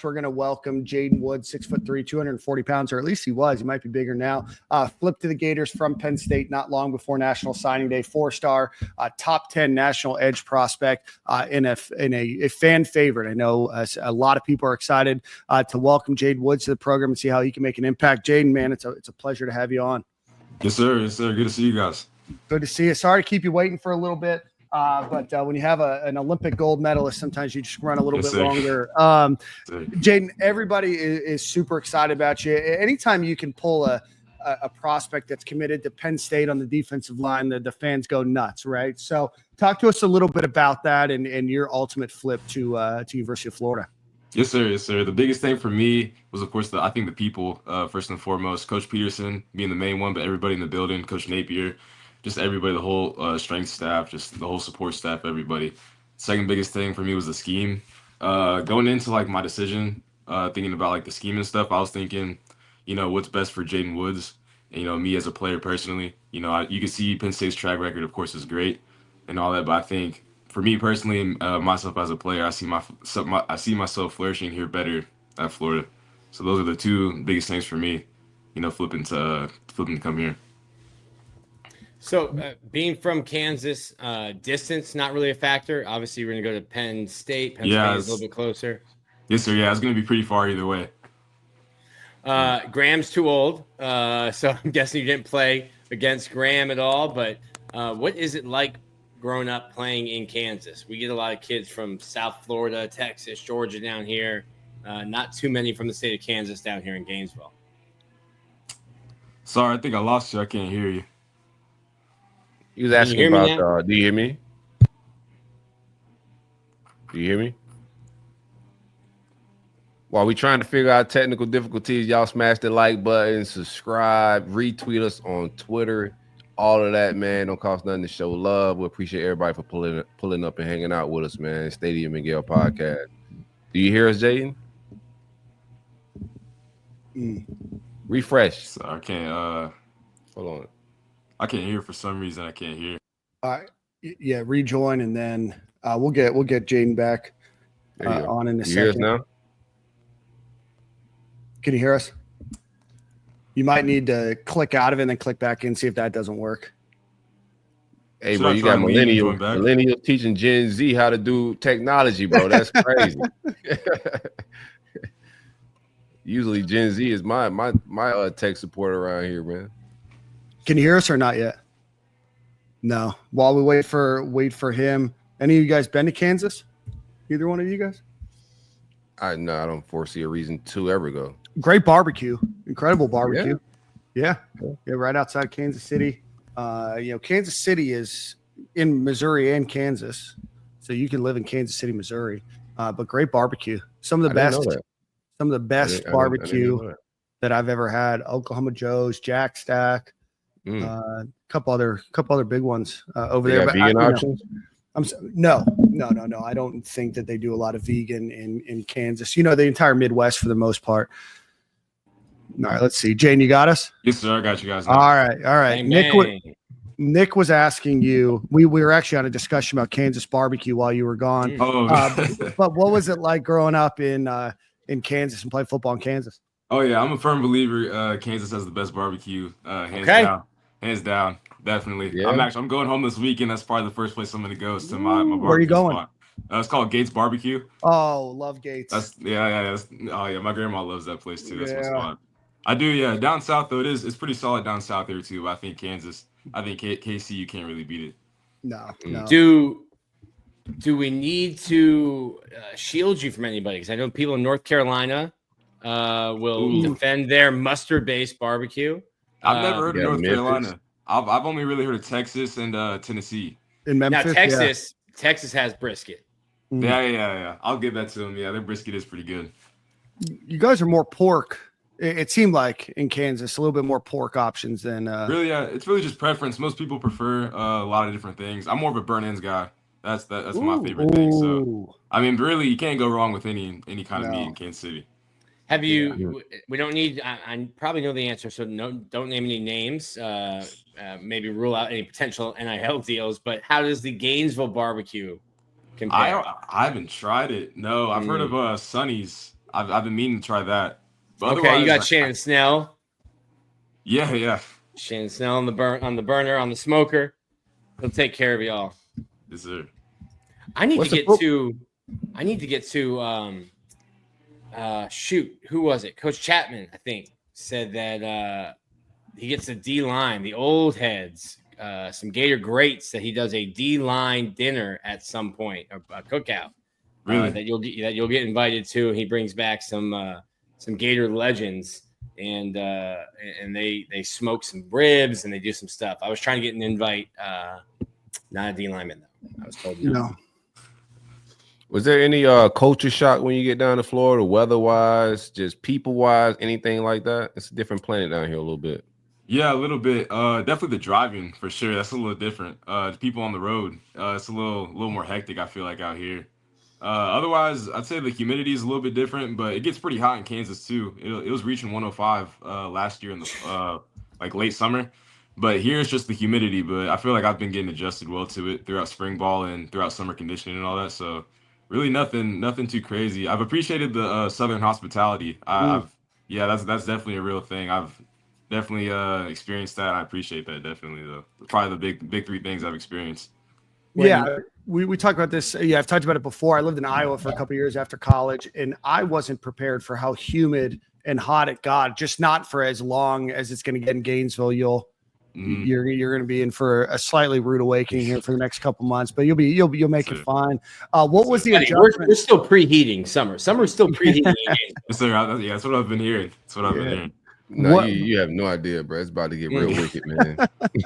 we're going to welcome Jayden Woods, 6'3", 240 pounds, or at least he was. He might be bigger now. Flipped to the Gators from Penn State not long before National Signing Day. 4-star, top 10 national edge prospect, in a fan favorite. I know a lot of people are excited to welcome Jayden Woods to the program and see how he can make an impact. Jayden, man, it's a pleasure to have you on. Yes, sir. Yes, sir. Good to see you guys. Good to see you. Sorry to keep you waiting for a little bit. But when you have an Olympic gold medalist, sometimes you just run a little bit longer. Jayden, everybody is super excited about you. Anytime you can pull a prospect that's committed to Penn State on the defensive line, the fans go nuts, right? So talk to us a little bit about that and your ultimate flip to University of Florida. Yes, sir. Yes, sir. The biggest thing for me was, of course, I think the people, first and foremost, Coach Peterson being the main one, but everybody in the building, Coach Napier, just everybody, the whole strength staff, just the whole support staff, everybody. Second biggest thing for me was the scheme. Going into like my decision, thinking about like the scheme and stuff, I was thinking, what's best for Jayden Woods, and, me as a player personally. You can see Penn State's track record, of course, is great and all that, but I think for me personally, myself as a player, I see myself flourishing here better at Florida. So those are the two biggest things for me, flipping to come here. So being from Kansas, distance, not really a factor. Obviously, we're going to go to Penn State. Penn State is a little bit closer. Yes, sir. Yeah, it's going to be pretty far either way. Graham's too old, so I'm guessing you didn't play against Graham at all. But what is it like growing up playing in Kansas? We get a lot of kids from South Florida, Texas, Georgia down here. Not too many from the state of Kansas down here in Gainesville. Sorry, I think I lost you. I can't hear you. He was asking about, do you hear me? Do you hear me? While we trying to figure out technical difficulties, y'all smash the like button, subscribe, retweet us on Twitter. All of that, man, don't cost nothing to show love. We appreciate everybody for pulling up and hanging out with us, man. Stadium and Gale podcast. Do you hear us, Jayden? Refresh. So I can't. Hold on. I can't hear for some reason. I can't hear. All right. Yeah, rejoin, and then we'll get Jayden back on in a second. You hear us now? Can you hear us? You might need to click out of it and then click back in, see if that doesn't work. Hey, bro, you got millennials teaching Gen Z how to do technology, bro. That's crazy. Usually Gen Z is my tech support around here, man. Can you hear us or not yet? No. While we wait for him, any of you guys been to Kansas? Either one of you guys? I don't foresee a reason to ever go. Great barbecue, incredible barbecue. Yeah, right outside Kansas City. Kansas City is in Missouri and Kansas, so you can live in Kansas City, Missouri. But great barbecue. Some of the best barbecue that I've ever had. Oklahoma Joe's, Jack Stack, a couple other big ones over there. But vegan options? No. I don't think that they do a lot of vegan in Kansas. The entire Midwest for the most part. All right, let's see. Jane, you got us? Yes, sir. I got you guys. All right. Nick was asking you. We were actually on a discussion about Kansas barbecue while you were gone. But what was it like growing up in Kansas and playing football in Kansas? Oh yeah, I'm a firm believer. Kansas has the best barbecue, hands down, definitely. Yeah. I'm going home this weekend. That's probably the first place I'm going to go. Is to my barbecue. Where are you going? Spot. It's called Gates Barbecue. Oh, love Gates. My grandma loves that place too. That's my spot. I do, yeah. Down south though, it's pretty solid down south there too. But I think Kansas, KC, you can't really beat it. No. Do we need to shield you from anybody? Because I know people in North Carolina will defend their mustard-based barbecue. I've never heard of North Carolina. I've only really heard of Texas and Tennessee. In Memphis, now Texas has brisket. Yeah. I'll give that to them. Yeah, their brisket is pretty good. You guys are more pork. It seemed like in Kansas, a little bit more pork options than really. Yeah, it's really just preference. Most people prefer a lot of different things. I'm more of a burnt ends guy. That's my favorite thing. So I mean, really, you can't go wrong with any kind of meat in Kansas City. Have you? We don't need. I probably know the answer, so don't name any names. Maybe rule out any potential NIL deals. But how does the Gainesville barbecue compare? I haven't tried it. No, I've heard of Sonny's. I've been meaning to try that. But Okay, you got otherwise, Shannon Snell. Yeah. Shannon Snell on the burner, on the smoker. He'll take care of y'all. Yes, sir. I need What's to the get to shoot, who was it? Coach Chapman, I think, said that he gets a D line, the old heads, some Gator greats, that he does a D line dinner at some point, a cookout. Really? That you'll get invited to. He brings back some Gator legends, and they smoke some ribs and they do some stuff. I was trying to get an invite, not a D lineman though. I was told no. No. Was there any culture shock when you get down to Florida, weather-wise, just people-wise, anything like that? It's a different planet down here a little bit. Yeah, a little bit. Definitely the driving for sure. That's a little different. The people on the road, it's a little more hectic, I feel like, out here. Otherwise, I'd say the humidity is a little bit different, but it gets pretty hot in Kansas too. It was reaching 105 last year in the like late summer. But here it's just the humidity. But I feel like I've been getting adjusted well to it throughout spring ball and throughout summer conditioning and all that. So really nothing too crazy. I've appreciated the Southern hospitality. Yeah, that's definitely a real thing. I've definitely experienced that. I appreciate that definitely though. Probably the big three things I've experienced. Yeah, we talked about this. Yeah, I've talked about it before. I lived in Iowa for a couple of years after college, and I wasn't prepared for how humid and hot it got. Just not for as long as it's going to get in Gainesville. You're going to be in for a slightly rude awakening here for the next couple months, but you'll make it fine. What was the adjustment? We're still preheating summer. Summer's still preheating. Yes, sir. Yeah, that's what I've been hearing. Been hearing. No, you have no idea, bro. It's about to get real wicked, man.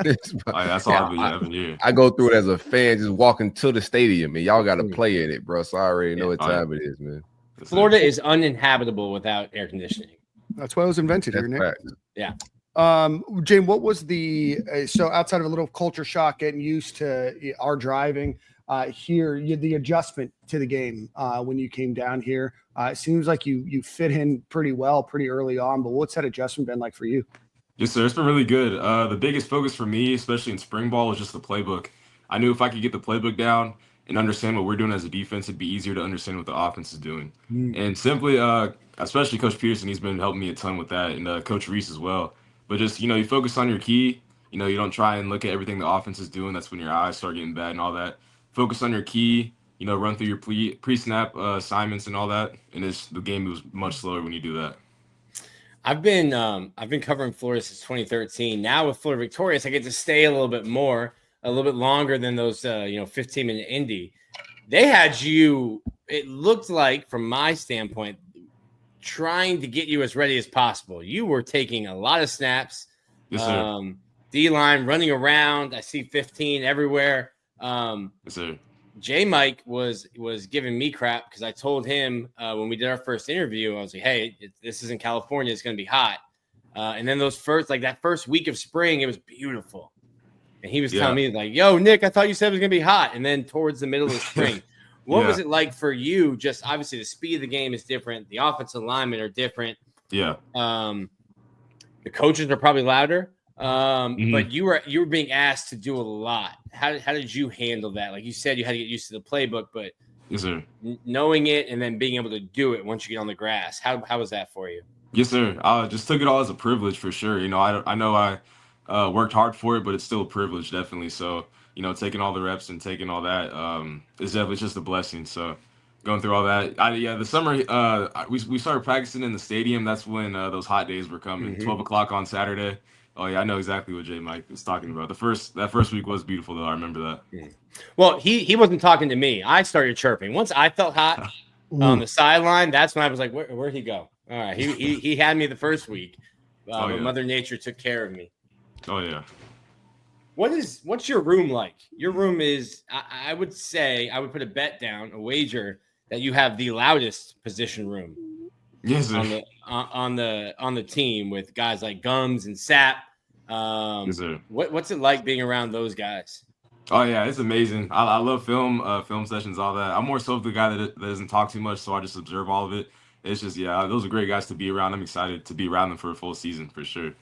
That's all I've been hearing. I go through it as a fan, just walking to the stadium, and y'all got to play in it, bro. So I already know what time it is, man. Florida is uninhabitable without air conditioning. That's why it was invented here, Nick. Fact. Yeah. Jane, what was the so outside of a little culture shock, getting used to our driving here, the adjustment to the game when you came down here? It seems like you fit in pretty well pretty early on, but what's that adjustment been like for you? Yes, sir. It's been really good. The biggest focus for me, especially in spring ball, was just the playbook. I knew if I could get the playbook down and understand what we're doing as a defense, it'd be easier to understand what the offense is doing. And simply, especially Coach Peterson, he's been helping me a ton with that, and Coach Reese as well. But just, you focus on your key. You don't try and look at everything the offense is doing. That's when your eyes start getting bad and all that. Focus on your key. Run through your pre-snap assignments and all that, and the game moves much slower when you do that. I've been covering Florida since 2013. Now with Florida Victorious, I get to stay a little bit longer than those 15-minute Indy. They had you. It looked like, from my standpoint, trying to get you as ready as possible. You were taking a lot of snaps. Yes, sir. D-line running around. I see 15 everywhere. Yes, sir. J Mike was giving me crap because I told him when we did our first interview, I was like, hey, this isn't California. It's going to be hot. And then that first week of spring, it was beautiful. And he was telling me, like, yo, Nick, I thought you said it was going to be hot. And then towards the middle of spring, what was it like for you? Just obviously the speed of the game is different. The offensive linemen are different. Yeah. The coaches are probably louder. But you were being asked to do a lot. How did you handle that? Like you said, you had to get used to the playbook, but yes, sir. Knowing it and then being able to do it once you get on the grass, how was that for you? Yes, sir. I just took it all as a privilege for sure. I know I worked hard for it, but it's still a privilege, definitely. So, taking all the reps and taking all that is definitely just a blessing. So, going through all that, the summer we started practicing in the stadium. That's when those hot days were coming. 12 o'clock on Saturday. Oh yeah, I know exactly what J Mike was talking about. That first week was beautiful though. I remember that. Well, he wasn't talking to me. I started chirping once I felt hot on the sideline. That's when I was like, where'd he go? All right, he had me the first week, but Mother Nature took care of me. Oh yeah. What's your room like? Your room is, I would say, I would put a bet down, a wager that you have the loudest position room. Yes, sir. On the team with guys like Gums and Sapp. Yes, sir. What's it like being around those guys? Oh yeah, it's amazing. I love film sessions, all that. I'm more so the guy that doesn't talk too much, so I just observe all of it. It's just those are great guys to be around. I'm excited to be around them for a full season for sure.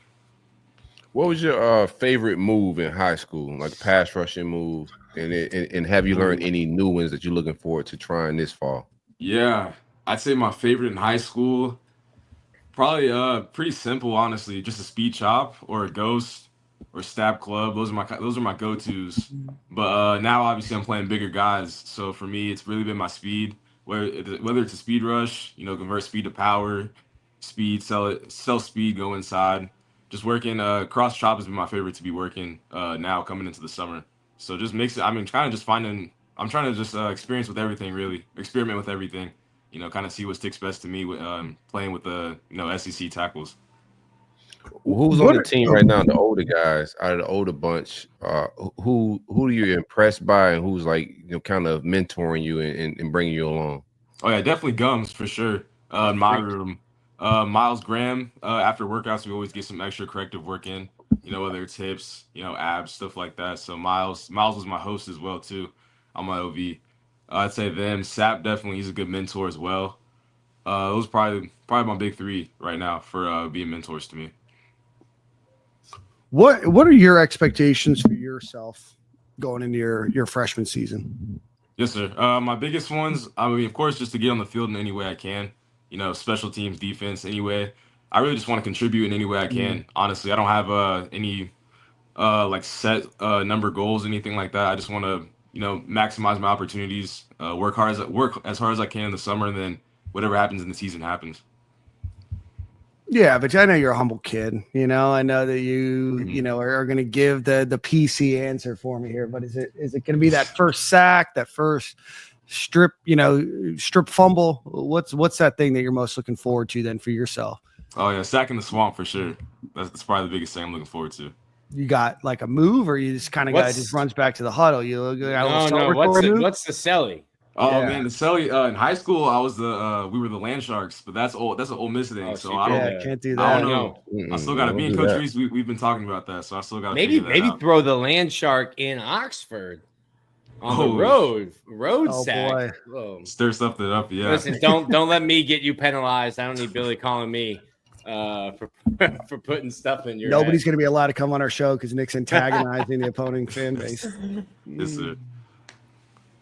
What was your favorite move in high school, like pass rushing move, and have you learned any new ones that you're looking forward to trying this fall? Yeah, I'd say my favorite in high school, probably pretty simple, honestly. Just a speed chop or a ghost or stab club. Those are my go-tos. But now obviously I'm playing bigger guys, so for me it's really been my speed. Whether it's a speed rush, convert speed to power, speed, sell speed, go inside. Just working cross chop has been my favorite to be working now coming into the summer. So just mix it. I mean, kind of just finding. I'm trying to just experience with everything, really experiment with everything. Kind of see what sticks best to me with playing with the SEC tackles. Who's on the team right now? The older guys out of the older bunch. Who are you impressed by, and who's like kind of mentoring you and bringing you along? Oh yeah, definitely Gums for sure. In my room, Miles Graham. After workouts, we always get some extra corrective work in. Whether it's hips, abs, stuff like that. So Miles was my host as well too, on my OV. I'd say them. Sap definitely. He's a good mentor as well. Those probably my big three right now for being mentors to me. What are your expectations for yourself going into your freshman season? Yes, sir. My biggest ones, I mean, of course, just to get on the field in any way I can. Special teams, defense, anyway. I really just want to contribute in any way I can. Honestly, I don't have any like set number goals, anything like that. I just want to, maximize my opportunities. Work as hard as I can in the summer, and then whatever happens in the season happens. Yeah, but I know you're a humble kid. I know that you are going to give the PC answer for me here. But is it going to be that first sack, that first strip fumble? What's that thing that you're most looking forward to then for yourself? Oh yeah, sack in the swamp for sure. That's probably the biggest thing I'm looking forward to. You got like a move, or you just kind of guy just runs back to the huddle? You no. What's the celly? Oh man, the Celly in high school, I was we were the Land Sharks, but that's an Ole Miss thing. Oh, so I can't do that. I don't know. I still got to be in Coach Reese. We've been talking about that, so I still got to maybe out. throw the Land Shark in Oxford on the road sack. Stir something up, yeah. Listen, don't let me get you penalized. I don't need Billy calling me for putting stuff in your. Nobody's going to be allowed to come on our show because Nick's antagonizing the opposing fan base. Yes, sir.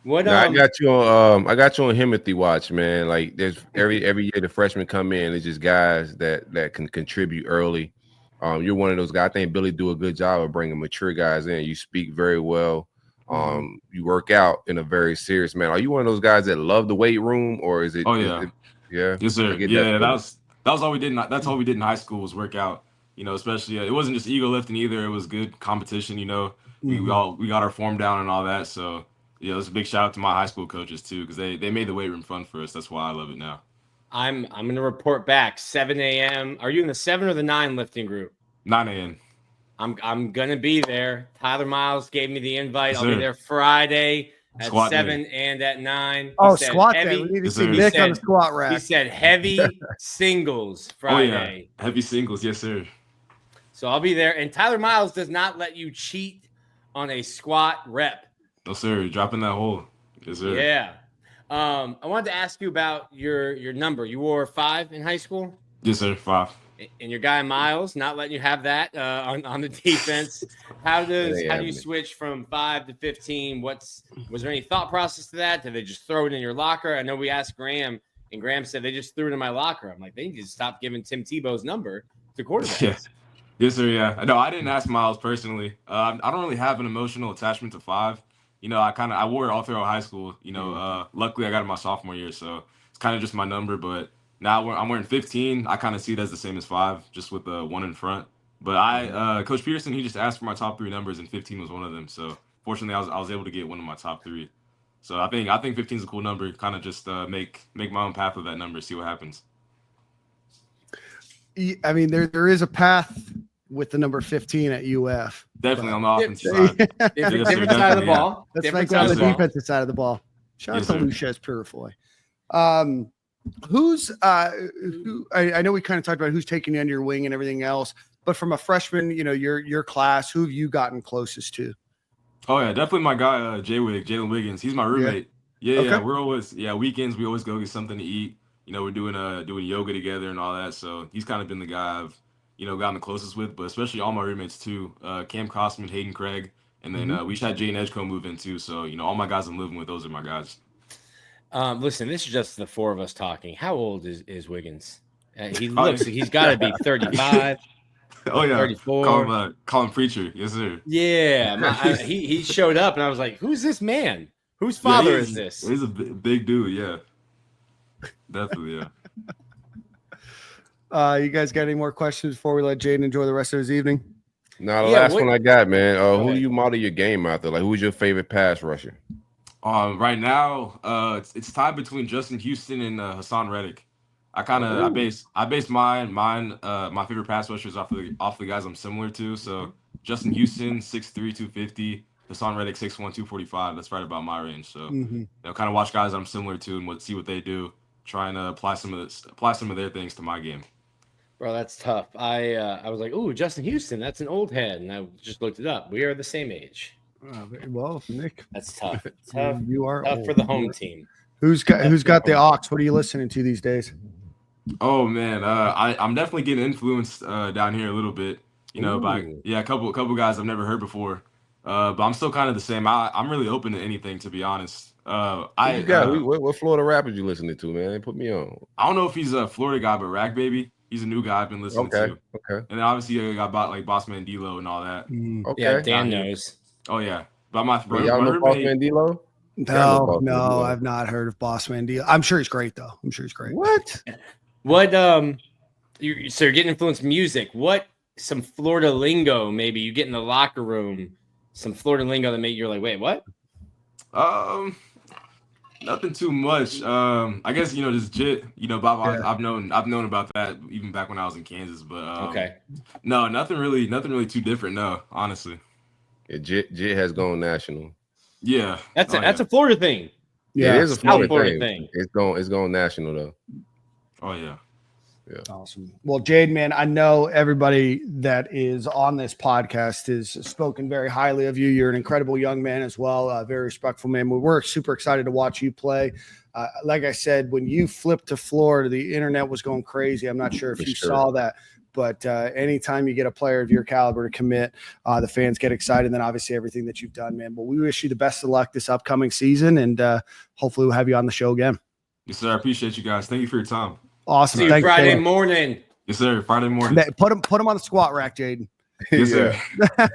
I got you on Himothy watch, man. Like there's every year the freshmen come in, it's just guys that can contribute early. You're one of those guys. I think Billy do a good job of bringing mature guys in. You speak very well. You work out in a very serious manner. Are you one of those guys that love the weight room, or is it? Oh yeah, yeah. Yes, sir. Yeah, that was all we did. That's all we did in high school was work out. Especially it wasn't just ego lifting either. It was good competition. We got our form down and all that. So. Yeah, it's a big shout out to my high school coaches too, because they made the weight room fun for us. That's why I love it now. I'm gonna report back 7 a.m. Are you in the 7 or the 9 lifting group? 9 a.m. I'm gonna be there. Tyler Miles gave me the invite. I'll be there Friday at squat 7 day. and at 9. Oh, squat day. We need to see Nick on the squat rack. He said heavy singles Friday. Oh, yeah. Heavy singles, yes, sir. So I'll be there. And Tyler Miles does not let you cheat on a squat rep. No, sir. Dropping that hole. Yes, sir. Yeah. I wanted to ask you about your number. You wore 5 in high school? Yes, sir. 5. And your guy Miles not letting you have that on the defense. How do you switch from 5 to 15? Was there any thought process to that? Did they just throw it in your locker? I know we asked Graham, and Graham said they just threw it in my locker. I'm like, they need to stop giving Tim Tebow's number to quarterbacks. Yeah. Yes, sir. Yeah. No, I didn't ask Miles personally. I don't really have an emotional attachment to 5. I wore it all throughout high school. Luckily I got it my sophomore year, so it's kind of just my number. But now I'm wearing 15. I kind of see it as the same as 5, just with the 1 in front. But Coach Peterson, he just asked for my top 3 numbers, and 15 was one of them. So fortunately, I was able to get one of my top 3. So I think 15 is a cool number. Kind of just make my own path with that number, see what happens. I mean, there is a path with the number 15 at UF. Definitely on the offensive side. Different side of the ball. That's like on the defensive side of the ball. Shout out to Lucius Purifoy. Who I know we kind of talked about who's taking you under your wing and everything else, but from a freshman, your class, who have you gotten closest to? Oh yeah, definitely my guy Jayden Wiggins. He's my roommate. Yeah, we're always weekends we always go get something to eat. We're doing yoga together and all that. So he's kind of been the guy I've gotten the closest with, but especially all my roommates too. Cam Costman, Hayden Craig, and then we just had Jaden Edgecombe move in too. So all my guys I'm living with, those are my guys. Listen, this is just the four of us talking. How old is Wiggins? He looks like he's got to be 35. Oh yeah, 34. Call him preacher. Yes sir. Yeah, he showed up, and I was like, "Who's this man? Whose father is this?" He's a big dude. Yeah, definitely. Yeah. You guys got any more questions before we let Jayden enjoy the rest of his evening? Now the last one I got, man. Who do you model your game after? Like, who's your favorite pass rusher? Right now, it's tied between Justin Houston and Hassan Reddick. I base my favorite pass rushers off the guys I'm similar to. So Justin Houston 6'3", 250, Hassan Reddick 6'1", 245. That's right about my range. So kind of watch guys I'm similar to and see what they do. Trying to apply some of their things to my game. Bro, that's tough. I was like, "Ooh, Justin Houston, that's an old head," and I just looked it up. We are the same age. Very well, Nick. That's tough. Tough. You are tough old. for the home team. Who's got the aux? What are you listening to these days? Oh man, I'm definitely getting influenced down here a little bit. You know, by a couple guys I've never heard before. But I'm still kind of the same. I'm really open to anything, to be honest. What Florida rappers you listening to, man? Put me on. I don't know if he's a Florida guy, but Rag Baby, he's a new guy I've been listening to. Okay. And then obviously I got like Bossman D-Lo and all that. Okay. Yeah, Dan knows. Oh yeah, but my y'all know Bossman D-Lo? No, I've not heard of Bossman D. I'm sure he's great though. I'm sure he's great. What? So you're getting influenced music. What some Florida lingo maybe you get in the locker room? Some Florida lingo that made you're like, wait, what? Nothing too much. I guess just jit. Bob. Yeah. I've known about that even back when I was in Kansas. But okay. No, nothing really too different. No, honestly. Yeah, jit has gone national. Yeah, that's a Florida thing. Yeah, it is a Florida thing. It's going national though. Oh yeah. Yeah. Awesome. Well, Jayden, man, I know everybody that is on this podcast has spoken very highly of you. You're an incredible young man as well, very respectful man. We're super excited to watch you play. Like I said, when you flipped to Florida, the internet was going crazy. I'm not sure if you saw that, but anytime you get a player of your caliber to commit, the fans get excited. And then obviously everything that you've done, man. But we wish you the best of luck this upcoming season, and hopefully we'll have you on the show again. Yes, sir. I appreciate you guys. Thank you for your time. Awesome. See you Friday morning. Yes, sir. Friday morning. Put him on the squat rack, Jayden. Yes, sir.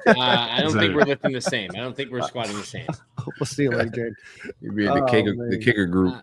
I don't think we're lifting the same. I don't think we're squatting the same. We'll see you later, Jayden. You'll be in the kicker group.